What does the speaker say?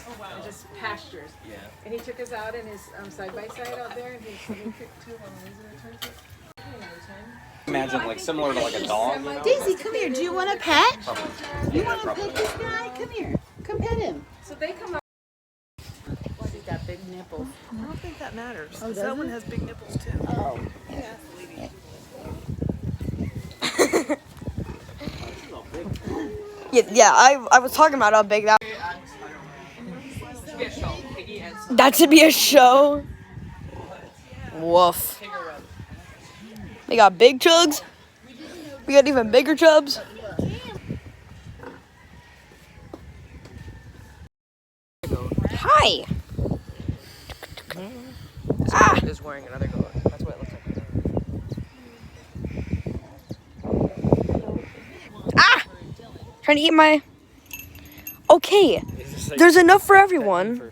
and just pastures. Yeah. And he took us out in his side-by-side out there, and he picked two of them. These are the turns. Imagine like similar to like a dog. You know? Daisy, come here. Do you want a pet? You want to pet this guy? Come here. Come pet him. So they come out. He's got big nipples. I don't think that matters. Oh, does that it? one has big nipples too. Oh. Yeah, I was talking about how big that. That should be a show. Woof. We got big chugs. We got even bigger chubs. Hi. Ah! Is wearing another goat. That's what it looks like. Ah! Trying to eat my. Okay. There's enough for everyone.